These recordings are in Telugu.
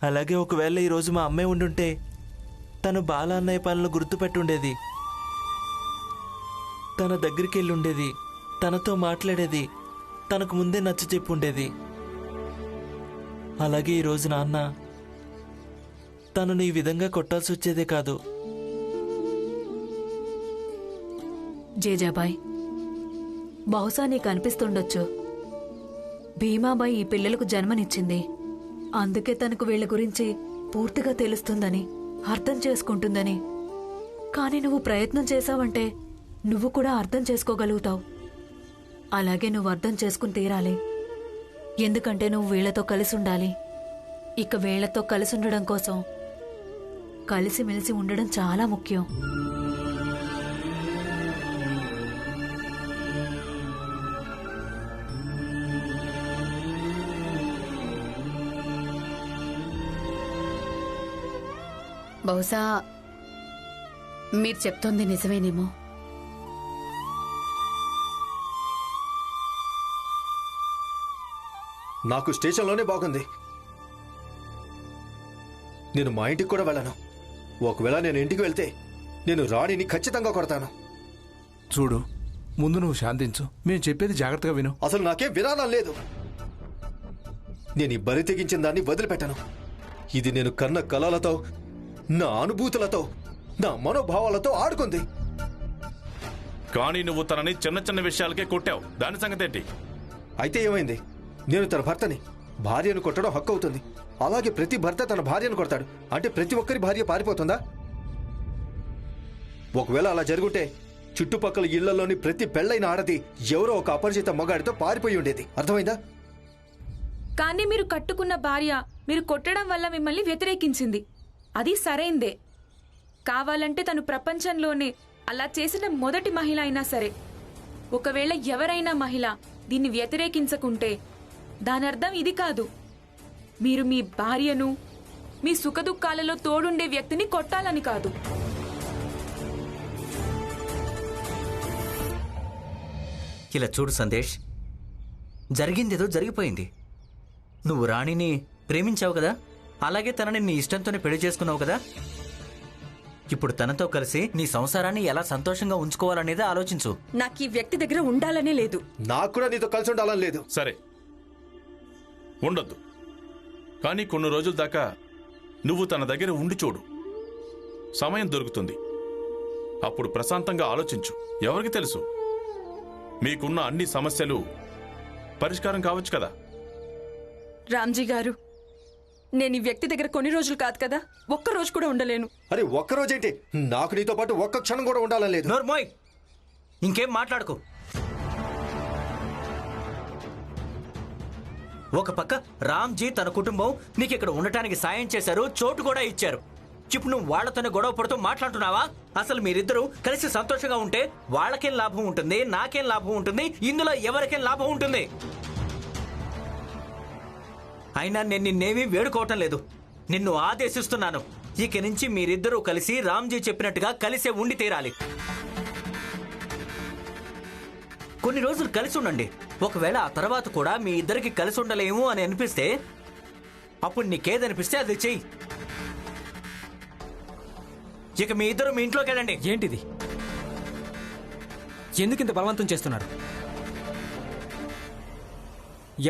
అలాగే ఒకవేళ ఈరోజు మా అమ్మాయి ఉండుంటే తను బాల అన్నయ్య పనులు గుర్తుపెట్టుండేది, తన దగ్గరికి వెళ్ళి ఉండేది, తనతో మాట్లాడేది, తనకు ముందే నచ్చ చెప్పుండేది. అలాగే ఈరోజు నాన్న తనను ఈ విధంగా కొట్టాల్సి వచ్చేదే కాదు. జేజాబాయ్, బహుశా నీకు అనిపిస్తుండొచ్చు, భీమాబాయి ఈ పిల్లలకు జన్మనిచ్చింది, అందుకే తనకు వీళ్ళ గురించి పూర్తిగా తెలుస్తుందని, అర్థం చేసుకుంటుందని. కానీ నువ్వు ప్రయత్నం చేశావంటే నువ్వు కూడా అర్థం చేసుకోగలుగుతావు. అలాగే నువ్వు అర్థం చేసుకుని తీరాలి. ఎందుకంటే నువ్వు వీళ్లతో కలిసి ఉండాలి. ఇక వీళ్లతో కలిసి ఉండడం కోసం కలిసిమెలిసి ఉండడం చాలా ముఖ్యం. బహుశా మీరు చెప్తోంది నిజమేనేమో. నాకు స్టేషన్లోనే బాగుంది. నేను మా ఇంటికి కూడా వెళ్ళను. ఒకవేళ నేను ఇంటికి వెళ్తే నేను రాణిని ఖచ్చితంగా కొడతాను. చూడు, ముందు నువ్వు శాంతించు. మేము చెప్పేది జాగ్రత్తగా విను. అసలు నాకేం విరాళం లేదు. నేను ఈ బరి తెగించిన దాన్ని వదిలిపెట్టను. ఇది నేను కన్న కలలతో, నా అనుభూతులతో, నా మనోభావాలతో ఆడుకుంది. కానీ నువ్వు తనని చిన్న చిన్న విషయాలకే కొట్టావు. దాని సంగతేంటి? అయితే ఏమైంది? నేను తన భర్తని. భార్యను కొట్టడం హక్కు అవుతుంది. అలాగే ప్రతి భర్త తన భార్యను కొడతాడు. అంటే ప్రతి ఒక్కరి భార్య పారిపోతుందా? ఒకవేళ అలా జరుగుంటే చుట్టుపక్కల ఇళ్లలోని ప్రతి పెళ్లైన ఆడది ఎవరో ఒక అపరిచిత మగాడితో పారిపోయి ఉండేది. అర్థమైందా? కానీ మీరు కట్టుకున్న భార్య మీరు కొట్టడం వల్ల మిమ్మల్ని వ్యతిరేకించింది. అది సరైందే. కావాలంటే తను ప్రపంచంలోనే అలా చేసిన మొదటి మహిళ అయినా సరే. ఒకవేళ ఎవరైనా మహిళ దీన్ని వ్యతిరేకించకుంటే దానర్థం ఇది కాదు, మీరు మీ భార్యను మీ సుఖదుఖాలలో తోడుండే వ్యక్తిని కొట్టాలని కాదు. ఇలా చూడు సందేశ్, జరిగిందేదో జరిగిపోయింది. నువ్వు రాణిని ప్రేమించావు కదా, అలాగే తనని నీ ఇష్టంతోనే పెళ్లి చేసుకున్నావు కదా. ఇప్పుడు తనతో కలిసి నీ సంసారాన్ని ఎలా సంతోషంగా ఉంచుకోవాలనేది ఆలోచించు. నాకు ఈ వ్యక్తి దగ్గర ఉండాలనే లేదు. నాకు కూడా నీతో కలిసి ఉండాలని లేదు. సరే, ఉండొద్దు. కానీ కొన్ని రోజుల దాకా నువ్వు తన దగ్గర ఉండి చూడు. సమయం దొరుకుతుంది. అప్పుడు ప్రశాంతంగా ఆలోచించు. ఎవరికి తెలుసు, మీకున్న అన్ని సమస్యలు పరిష్కారం కావచ్చు కదా. రామ్జీ గారు, నేను ఈ వ్యక్తి దగ్గర కొన్ని రోజులు కాదు కదా, ఒక్క రోజు కూడా ఉండలేను. అరే ఒక్కరోజేంటి, నాకు నీతో పాటు ఒక్క క్షణం కూడా ఉండాలని లేదు. నోర్మోయ్, ఇంకేం మాట్లాడుకో. ఒక పక్క రామ్జీ తన కుటుంబం నీకు ఇక్కడ ఉండటానికి సాయం చేశారు, చోటు కూడా ఇచ్చారు. ఇప్పుడు నువ్వు వాళ్లతోనే గొడవ పడుతూ మాట్లాడుతున్నావా? అసలు మీరిద్దరూ కలిసి సంతోషంగా ఉంటే వాళ్ళకేం లాభం ఉంటుంది, నాకేం లాభం ఉంటుంది, ఇందులో ఎవరికేం లాభం ఉంటుంది? అయినా నేను నిన్నేమీ వేడుకోవటం లేదు, నిన్ను ఆదేశిస్తున్నాను. ఇక నుంచి మీరిద్దరూ కలిసి రామ్జీ చెప్పినట్టుగా కలిసే ఉండి తీరాలి. కొన్ని రోజులు కలిసి ఉండండి. ఒకవేళ ఆ తర్వాత కూడా మీ ఇద్దరికి కలిసి ఉండలేము అని అనిపిస్తే అప్పుడు నీకేదనిపిస్తే అది చెయ్యి. ఇక మీ ఇద్దరు మీ ఇంట్లోకి వెళ్ళండి. ఏంటిది? ఎందుకింత బలవంతం చేస్తున్నారు?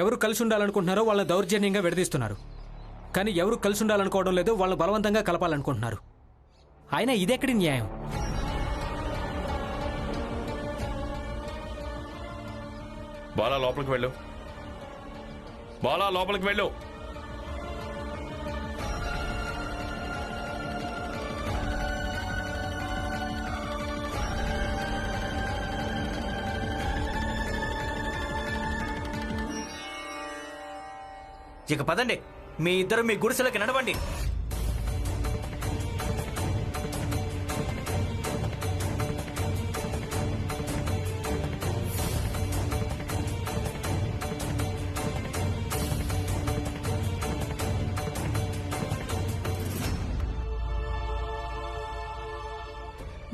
ఎవరు కలిసి ఉండాలనుకుంటున్నారో వాళ్ళని దౌర్జన్యంగా విడదీస్తున్నారు. కానీ ఎవరు కలిసి ఉండాలనుకోవడం లేదో వాళ్ళని బలవంతంగా కలపాలనుకుంటున్నారు. అయినా ఇదెక్కడి న్యాయం? బాలా లోపలికి వెళ్ళు. బాలా లోపలికి వెళ్ళు. ఇక పదండి, మీ ఇద్దరు మీ గుడిసెలకి నడవండి.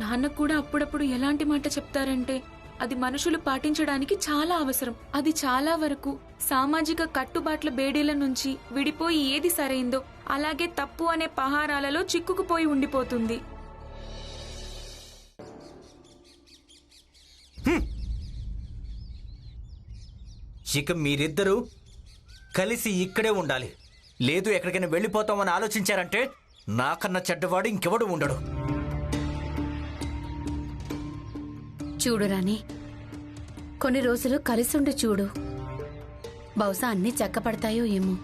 నాన్న కూడా అప్పుడప్పుడు ఎలాంటి మాట చెప్తారంటే అది మనుషులు పాటించడానికి చాలా అవసరం. అది చాలా వరకు సామాజిక కట్టుబాట్ల బేడీల నుంచి విడిపోయి ఏది సరైందో అలాగే తప్పు అనే పహారాలలో చిక్కుకుపోయి ఉండిపోతుంది. ఇక మీరిద్దరూ కలిసి ఇక్కడే ఉండాలి. లేదు ఎక్కడికైనా వెళ్ళిపోతామని ఆలోచించారంటే నాకన్నా చెడ్డవాడు ఇంకెవడు ఉండడు. చూడు రాణి, కొన్ని రోజులు కలిసుండి చూడు. బహుశా అన్నీ చక్కపడతాయో ఏమో.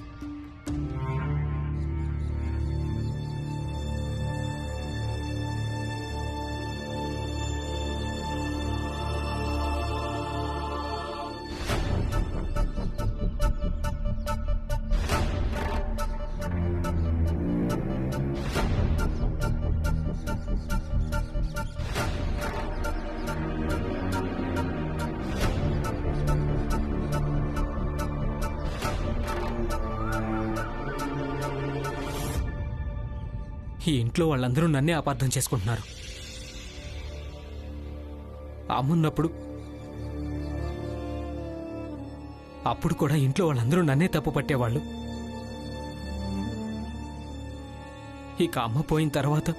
ఈ ఇంట్లో వాళ్ళందరూ నన్నే అపార్థం చేసుకుంటున్నారు. అమ్మున్నప్పుడు అప్పుడు కూడా ఇంట్లో వాళ్ళందరూ నన్నే తప్పు పట్టేవాళ్ళు. ఇక అమ్మ పోయిన తర్వాత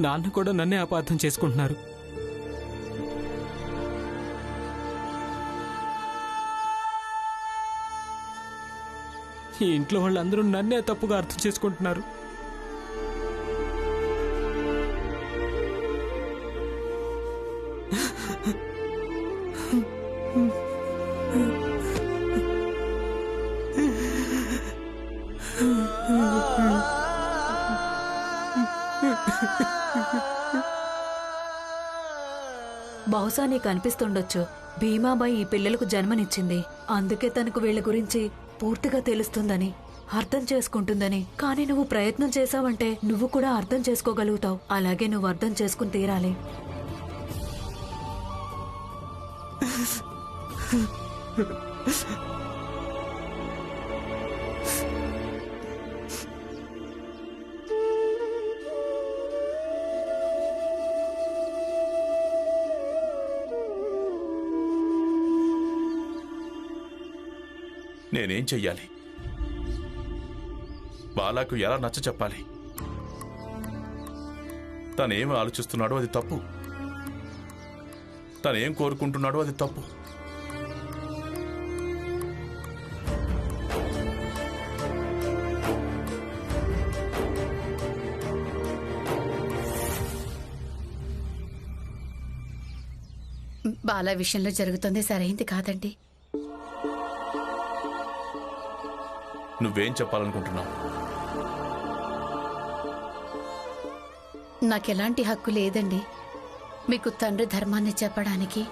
నాన్న కూడా నన్నే అపార్థం చేసుకుంటున్నారు. ఈ ఇంట్లో వాళ్ళందరూ నన్నే తప్పుగా అర్థం చేసుకుంటున్నారు. బహుశా నీకు అనిపిస్తుండొచ్చు, భీమాబాయి ఈ పిల్లలకు జన్మనిచ్చింది, అందుకే తనకు వీళ్ళ గురించి పూర్తిగా తెలుస్తుందని, అర్థం చేసుకుంటుందని. కానీ నువ్వు ప్రయత్నం చేశావంటే నువ్వు కూడా అర్థం చేసుకోగలుగుతావు. అలాగే నువ్వు అర్థం చేసుకుని తీరాలి. నేనేం చెయ్యాలి? బాలాకు ఎలా నచ్చ చెప్పాలి? తనేమి ఆలోచిస్తున్నాడో అది తప్పు, తనేం కోరుకుంటున్నాడో అది తప్పు. బాలా విషయంలో జరుగుతుంది సరైంది కాదండి. నువ్వేం చెప్పాలనుకుంటున్నావు? నాకెలాంటి హక్కు లేదండి మీకు తండ్రి ధర్మాన్ని చెప్పడానికి.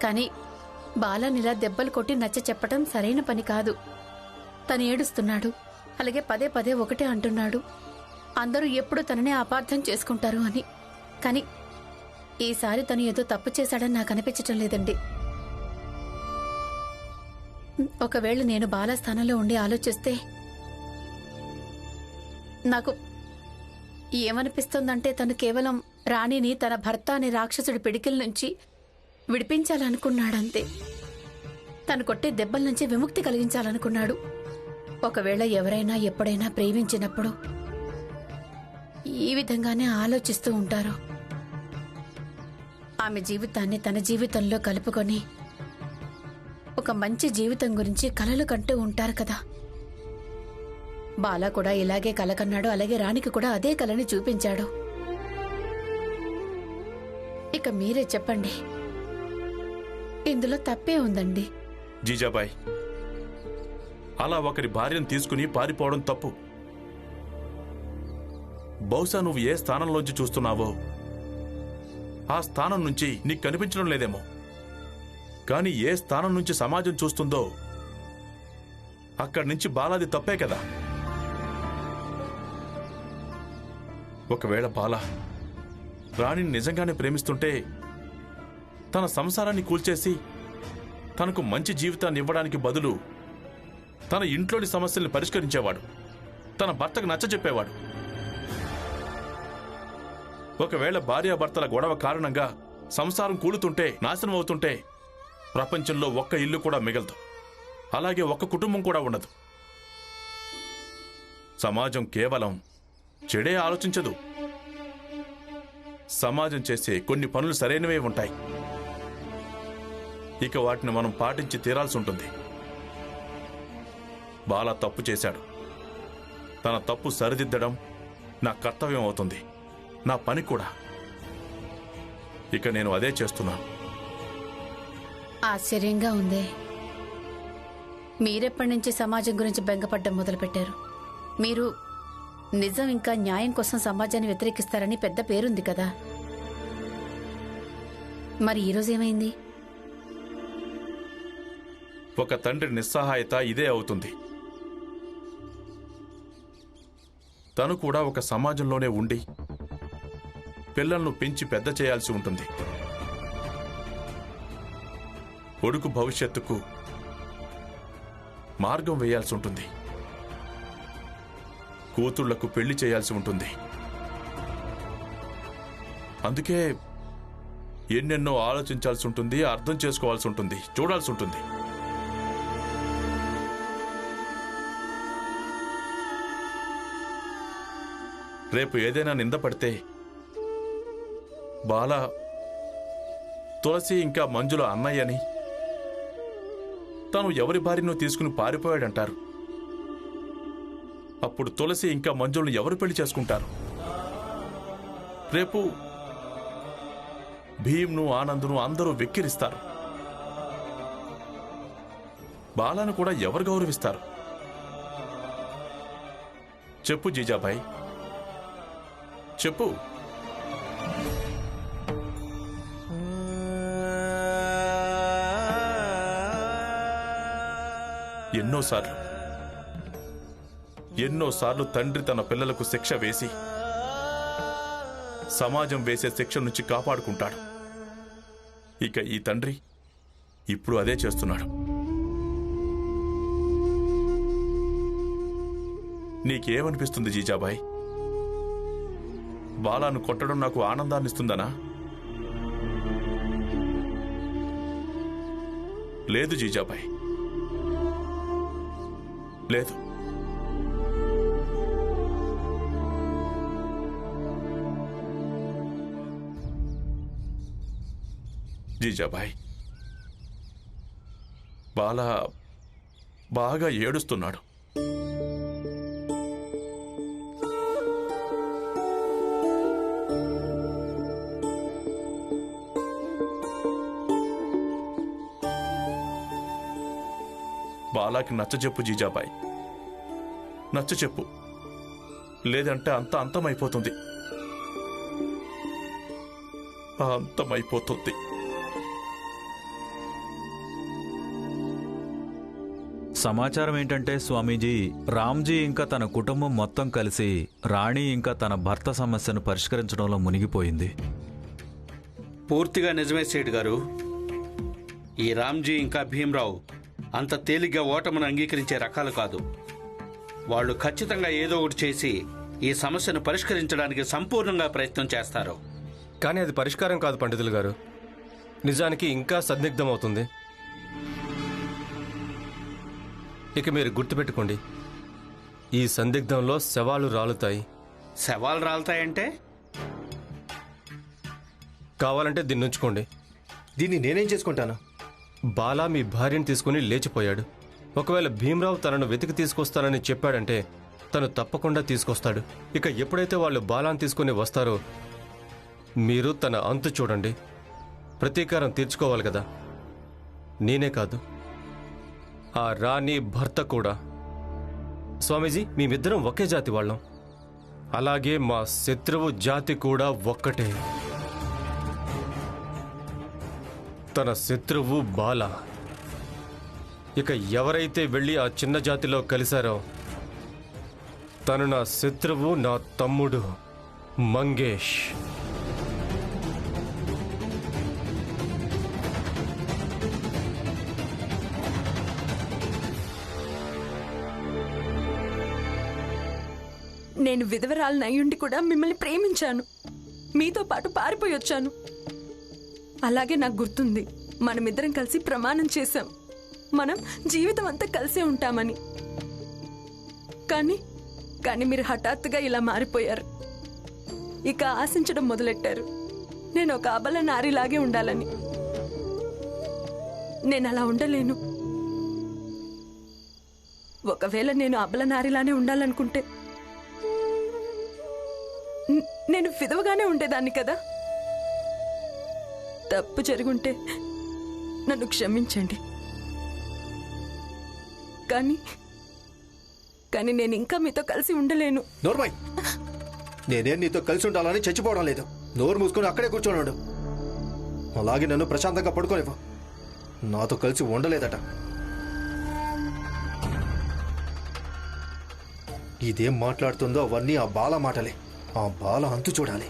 కానీ బాలానిలా దెబ్బలు కొట్టి నచ్చ చెప్పడం సరైన పని కాదు. తను ఏడుస్తున్నాడు, అలాగే పదే పదే ఒకటే అంటున్నాడు, అందరూ ఎప్పుడు తననే అపార్థం చేసుకుంటారు అని. కానీ ఈసారి తను ఏదో తప్పు చేశాడని నాకు అనిపించటం లేదండి. ఒకవేళ నేను బాలా స్థానంలో ఉండి ఆలోచిస్తే నాకు ఏమనిపిస్తుందంటే తను కేవలం రాణిని తన భర్త అనే రాక్షసుడి పిడికిల నుంచి విడిపించాలనుకున్నాడంతే. తను కొట్టే దెబ్బల నుంచి విముక్తి కలిగించాలనుకున్నాడు. ఒకవేళ ఎవరైనా ఎప్పుడైనా ప్రేమించినప్పుడు ఈ విధంగానే ఆలోచిస్తూ ఉంటారు. ఆమె జీవితాన్ని తన జీవితంలో కలుపుకొని ఒక మంచి జీవితం గురించి కలలు కంటూ ఉంటారు కదా. బాలా కూడా ఇలాగే కల కన్నాడు, అలాగే రాణికి కూడా అదే కలని చూపించాడు. ఇక మీరే చెప్పండి, ఇందులో తప్పే ఉందండి? జీజాబాయ్, అలా ఒకరి భార్యను తీసుకుని పారిపోవడం తప్పు. బహుశా నువ్వు ఏ స్థానంలోంచి చూస్తున్నావో ఆ స్థానం నుంచి నీకు కనిపించడం లేదేమో. కానీ ఏ స్థానం నుంచి సమాజం చూస్తుందో అక్కడి నుంచి బాలాది తప్పే కదా. ఒకవేళ బాలా రాణిని నిజంగానే ప్రేమిస్తుంటే తన సంసారాన్ని కూల్చేసి తనకు మంచి జీవితాన్ని ఇవ్వడానికి బదులు తన ఇంట్లోని సమస్యల్ని పరిష్కరించేవాడు, తన భర్తకు నచ్చ చెప్పేవాడు. ఒకవేళ భార్యాభర్తల గొడవ కారణంగా సంసారం కూలుతుంటే, నాశనం అవుతుంటే ప్రపంచంలో ఒక్క ఇల్లు కూడా మిగలదు. అలాగే ఒక్క కుటుంబం కూడా ఉండదు. సమాజం కేవలం చెడే ఆలోచించదు. సమాజం చేసే కొన్ని పనులు సరైనవే ఉంటాయి. ఇక వాటిని మనం పాటించి తీరాల్సి ఉంటుంది. బాలా తప్పు చేశాడు. తన తప్పు సరిదిద్దడం నా కర్తవ్యం అవుతుంది, నా పని కూడా. ఇక నేను అదే చేస్తున్నాను. ఆశ్చర్యంగా ఉందే. మీరెప్పటి నుంచి సమాజం గురించి బెంగపడ్డం మొదలుపెట్టారు? మీరు నిజం ఇంకా న్యాయం కోసం సమాజాన్ని వ్యతిరేకిస్తారని పెద్ద పేరుంది కదా. మరి ఈరోజు ఏమైంది? ఒక తండ్రి నిస్సహాయత ఇదే అవుతుంది. తను కూడా ఒక సమాజంలోనే ఉండి పిల్లలను పెంచి పెద్ద చేయాల్సి ఉంటుంది. కొడుకు భవిష్యత్తుకు మార్గం వేయాల్సి ఉంటుంది. కూతుళ్లకు పెళ్లి చేయాల్సి ఉంటుంది. అందుకే ఎన్నెన్నో ఆలోచించాల్సి ఉంటుంది, అర్థం చేసుకోవాల్సి ఉంటుంది, చూడాల్సి ఉంటుంది. రేపు ఏదైనా నింద పడితే బాలా తులసి ఇంకా మంజుల అన్నయ్యని, తను ఎవరి భార్యను తీసుకుని పారిపోయాడంటారు. అప్పుడు తులసి ఇంకా మంజులను ఎవరు పెళ్లి చేసుకుంటారు? రేపు భీమ్ను, ఆనందును అందరూ వెక్కిరిస్తారు. బాలాను కూడా ఎవరు గౌరవిస్తారు? చెప్పు జీజాబాయ్, చెప్పు. ఎన్నోసార్లు తండ్రి తన పిల్లలకు శిక్ష వేసి సమాజం వేసే శిక్ష నుంచి కాపాడుకుంటాడు. ఇక ఈ తండ్రి ఇప్పుడు అదే చేస్తున్నాడు. నీకేమనిపిస్తుంది జీజాబాయ్? బాలాను కొట్టడం నాకు ఆనందాన్నిస్తుందనా? లేదు జీజాబాయ్, లేదు. జీజాబాయ్, బాలా బాగా ఏడుస్తున్నాడు. బాలాకి నచ్చచెప్పు జీజాబాయ్, నచ్చచెప్పు. లేదంటే అంతమైపోతుంది, అంతమైపోతుంది. సమాచారం ఏంటంటే స్వామీజీ, రామ్జీ ఇంకా తన కుటుంబం మొత్తం కలిసి రాణి ఇంకా తన భర్త సమస్యను పరిష్కరించడంలో మునిగిపోయింది. పూర్తిగా నిజమే సేఠ్ గారు. ఈ రామ్జీ ఇంకా భీమ్రావు అంత తేలిగ్గా ఓటమును అంగీకరించే రకాలు కాదు. వాళ్ళు ఖచ్చితంగా ఏదో ఒకటి చేసి ఈ సమస్యను పరిష్కరించడానికి సంపూర్ణంగా ప్రయత్నం చేస్తారు. కానీ అది పరిష్కారం కాదు పండితులు గారు. నిజానికి ఇంకా సందిగ్ధం అవుతుంది. ఇక మీరు గుర్తుపెట్టుకోండి, ఈ సందిగ్ధంలో శవాలు రాలుతాయి. శవాలు రాలుతాయంటే? కావాలంటే దీన్ని ఉంచుకోండి. దీన్ని నేనేం చేసుకుంటాను? బాలా మీ భార్యను తీసుకుని లేచిపోయాడు. ఒకవేళ భీమ్రావు తనను వెతికి తీసుకొస్తానని చెప్పాడంటే తను తప్పకుండా తీసుకొస్తాడు. ఇక ఎప్పుడైతే వాళ్ళు బాలాను తీసుకుని వస్తారో మీరు తన అంతు చూడండి. ప్రతీకారం తీర్చుకోవాలి కదా. నేనే కాదు, ఆ రాణి భర్త కూడా. స్వామీజీ, మేమిద్దరం ఒకే జాతి వాళ్ళం. అలాగే మా శత్రువు జాతి కూడా ఒక్కటే. తన శత్రువు బాల. ఇక ఎవరైతే వెళ్ళి ఆ చిన్న జాతిలో కలిశారో తను నా శత్రువు, నా తమ్ముడు మంగేష్. నేను విధవరాలనయ్యుండి కూడా మిమ్మల్ని ప్రేమించాను. మీతో పాటు పారిపోయి వచ్చాను. అలాగే నాకు గుర్తుంది, మనమిద్దరం కలిసి ప్రమాణం చేశాం, మనం జీవితం అంతా కలిసే ఉంటామని. కానీ మీరు హఠాత్తుగా ఇలా మారిపోయారు. ఇక ఆశించడం మొదలెట్టారు, నేను ఒక అబల నారిలాగే ఉండాలని. నేను అలా ఉండలేను. ఒకవేళ నేను అబల నారిలానే ఉండాలనుకుంటే నేను విధవగానే ఉండేదాన్ని కదా. తప్పు జరుగుంటే నన్ను క్షమించండి. కానీ నేను ఇంకా మీతో కలిసి ఉండలేను. నోర్మై, నేనేం నీతో కలిసి ఉండాలని చచ్చిపోవడం లేదు. నోరు మూసుకొని అక్కడే కూర్చోన్నాడు. అలాగే నన్ను ప్రశాంతంగా పడుకోనివ్వు. నాతో కలిసి ఉండలేదట. ఇదేం మాట్లాడుతుందో అవన్నీ ఆ బాల మాటలే. ఆ బాల అంతు చూడాలి.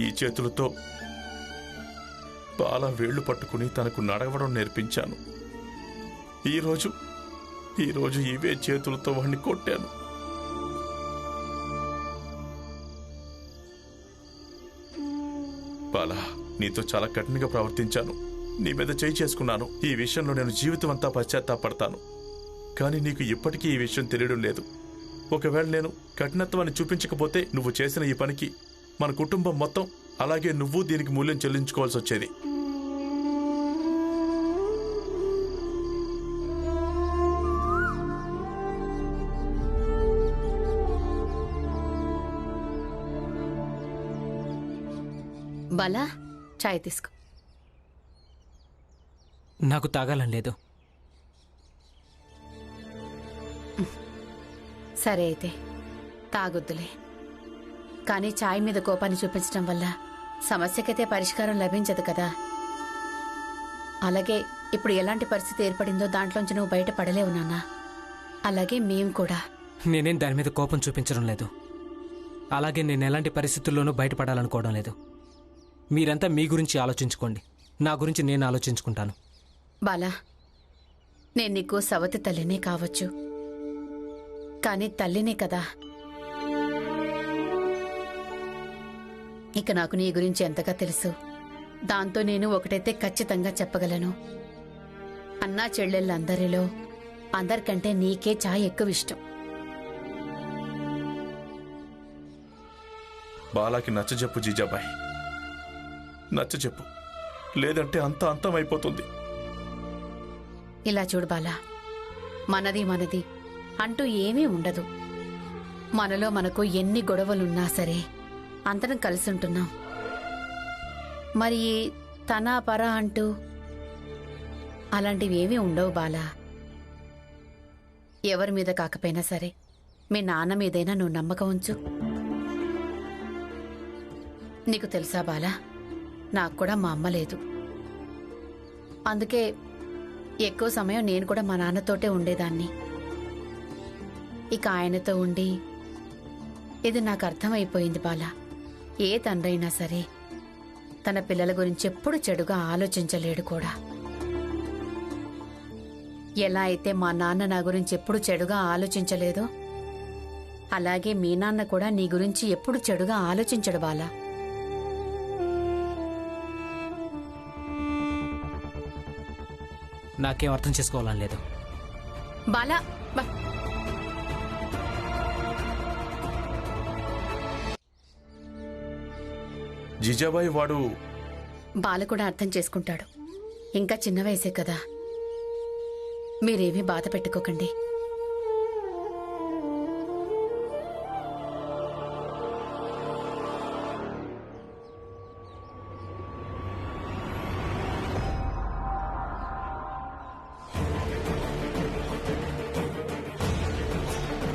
ఈ చేతులతో బాల వేళ్లు పట్టుకుని తనకు నడవడం నేర్పించాను. ఈరోజు ఇవే చేతులతో వాడిని కొట్టాను. బాల, నీతో చాలా కఠినంగా ప్రవర్తించాను. నీ మీద చేయి చేసుకున్నాను. ఈ విషయంలో నేను జీవితం అంతా పశ్చాత్తాపడతాను. కానీ నీకు ఇప్పటికీ ఈ విషయం తెలియడం లేదు. ఒకవేళ నేను కఠినత్వాన్ని చూపించకపోతే నువ్వు చేసిన ఈ పనికి మన కుటుంబం మొత్తం, అలాగే నువ్వు దీనికి మూల్యం చెల్లించుకోవాల్సి వచ్చేది. బాలా, చాయ్ తీసుకో. నాకు తాగాలని లేదు. సరే అయితే తాగొద్దులే. కానీ చాయ్ మీద కోపాన్ని చూపించడం వల్ల సమస్యకైతే పరిష్కారం లభించదు కదా. అలాగే ఇప్పుడు ఎలాంటి పరిస్థితి ఏర్పడిందో దాంట్లోంచి నువ్వు బయటపడలేవు నాన్న. అలాగే మేం కూడా. నేనేం దాని మీద కోపం చూపించడం లేదు. అలాగే నేను ఎలాంటి పరిస్థితుల్లోనూ బయటపడాలనుకోవడం లేదు. మీరంతా మీ గురించి ఆలోచించుకోండి, నా గురించి నేను ఆలోచించుకుంటాను. బాలా, నేను నీకు సవతి తల్లినే కావచ్చు, కానీ తల్లినే కదా. ఇక నాకు నీ గురించి ఎంతగా తెలుసు. దాంతో నేను ఒకటైతే ఖచ్చితంగా చెప్పగలను. అన్నా చెల్లెళ్ళందరిలో అందరికంటే నీకే చాయ్ ఎక్కువ ఇష్టం. బాలాకి నచ్చజెప్పు జీజాబాయ్, నచ్చజెప్పు. లేదంటే అంతా అంతమైపోతుంది. ఇలా చూడు బాలా, మనది అంటూ ఏమీ ఉండదు. మనలో మనకు ఎన్ని గొడవలున్నా సరే అందరం కలిసి ఉంటున్నాం. మరి తన పర అంటూ అలాంటివి ఏమీ ఉండవు బాలా. ఎవరి మీద కాకపోయినా సరే మీ నాన్న మీదైనా నువ్వు నమ్మకం ఉంచు. నీకు తెలుసా బాలా, నాకు కూడా మా అమ్మ లేదు. అందుకే ఎక్కువ సమయం నేను కూడా మా నాన్నతోటే ఉండేదాన్ని. ఇక ఆయనతో ఉండి ఇది నాకు అర్థమైపోయింది బాలా. ఏ తండ్రైనా సరే తన పిల్లల గురించి ఎప్పుడు చెడుగా ఆలోచించలేడు కూడా. ఎలా అయితే మా నాన్న నా గురించి ఎప్పుడు చెడుగా ఆలోచించలేదో అలాగే మీ నాన్న కూడా నీ గురించి ఎప్పుడు చెడుగా ఆలోచించడు బాలా. నాకేం అర్థం చేసుకోవాలని లేదు. బాలా జీజాబాయి వాడు బాల కూడా అర్థం చేసుకుంటాడు. ఇంకా చిన్న వయసే కదా. మీరేమీ బాధ పెట్టుకోకండి.